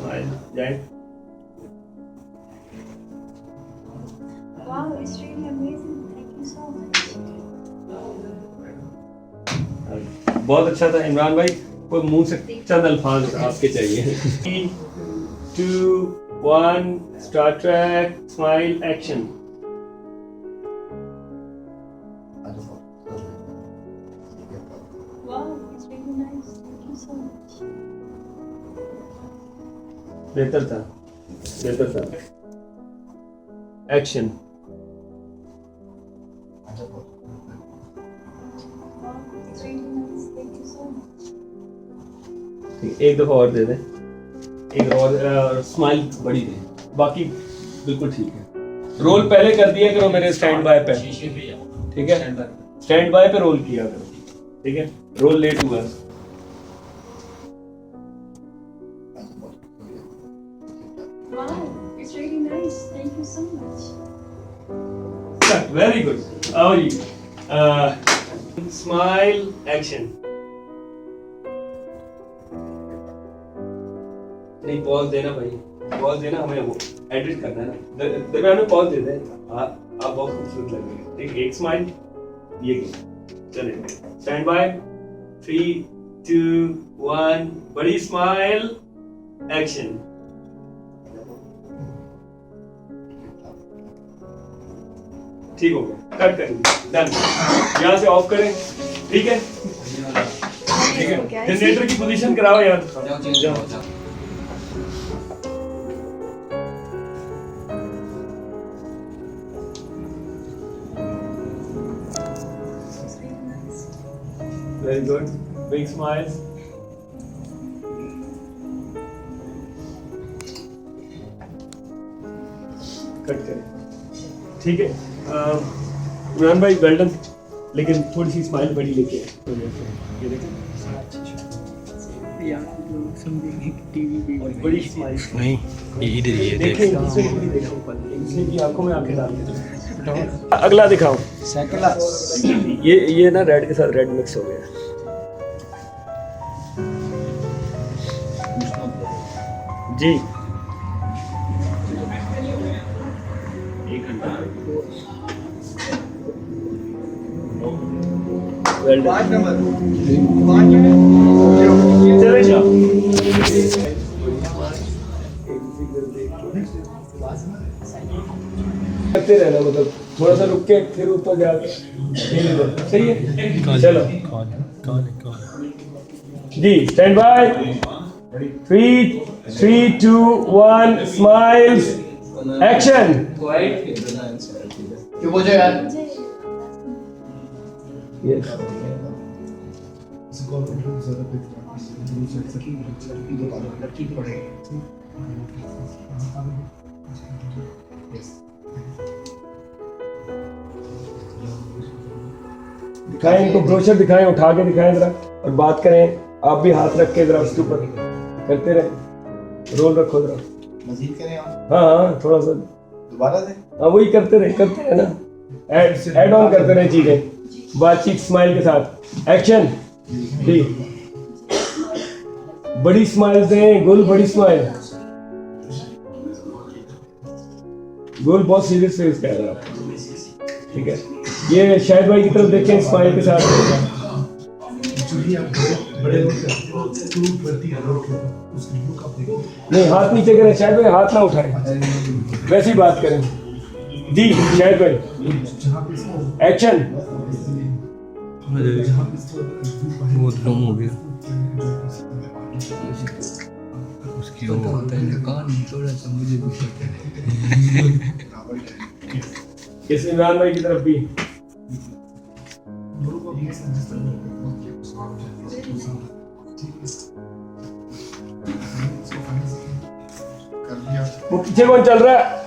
Smile जाए। Wow, it's really amazing. Thank you so much. बहुत अच्छा था इमरान भाई। कोई मुंह से चंद अल्फाज आपके चाहिए। 3, 2, 1 start track smile action. Wow, it's really nice. Thank you so much. बेहतर था, बेहतर था। Action. Wow, it's really nice. Thank you so much. एक दफा और दे दे, एक और स्माइल बड़ी दे, बाकी बिल्कुल ठीक है। रोल पहले कर दिया करो मेरे स्टैंड बाय पे, ठीक है? स्टैंड बाय पे रोल किया करो, ठीक है? रोल लेट हुआ। Wow, it's really nice. Thank you so much. Very good. और स्माइल एक्शन। नहीं पॉज देना भाई, पॉज देना, हमें वो एडिट करना है ना। दरम्यान में पॉज दे दे। आप बहुत खूबसूरत लग रहे हैं। ठीक, एक स्माइल ये चले। स्टैंड बाय 3, 2, 1 बड़ी स्माइल एक्शन। ठीक हो गया, कट करेंगे, डन। यहाँ से ऑफ करें, ठीक है? ठीक है, जनरेटर की पोजीशन कराओ यार। जाओ। It's really nice. Very good. Big smiles. Cut करें, ठीक है? इमरान भाई वेल डन, लेकिन थोड़ी सी स्माइल बड़ी लेके आए। ये देखें, और बड़ी स्माइल नहीं, ये इधर ही है, देख। देखें, दूसरे को भी देखो, दूसरे की आंखों में आंखें डाल के। अगला दिखाओ। ये ना रेड के साथ रेड मिक्स हो गया। जी वेल डन। चले जाओ। करते रहना, मतलब थोड़ा सा रुक के फिर ऊपर जाके, सही है? चलो जी, स्टैंड बाय 3, 2, 1 स्माइल्स एक्शन। चुप हो जाओ यार। यस दिखाएं इनको, ब्रोशर दिखाएं, उठा के दिखाएं जरा, और बात करें। आप भी हाथ रख के जरा उसके ऊपर करते रहे, रोल रखो जरा। मजीद करें आप? हाँ, थोड़ा सा दोबारा से? हाँ, वही करते रहे ना, ऐड ऑन करते रहे चीजें, बातचीत स्माइल के साथ। एक्शन। ठीक, बड़ी स्माइल दें। गुल बड़ी स्माइल। गुल बहुत सीरियस फेस कह रहा है, ठीक है? ये शाहिद भाई की तरफ देखें स्माइल के साथ। नहीं, हाथ नीचे करें शाहिद भाई, हाथ ना उठाएं, वैसी बात करें। जी शाहिद भाई, एक्शन। बहुत लूम हो गया उसकी वो कान थोड़ा सा मुझे भी इस इमरान भाई की तरफ भी। वो पीछे कौन चल रहा है?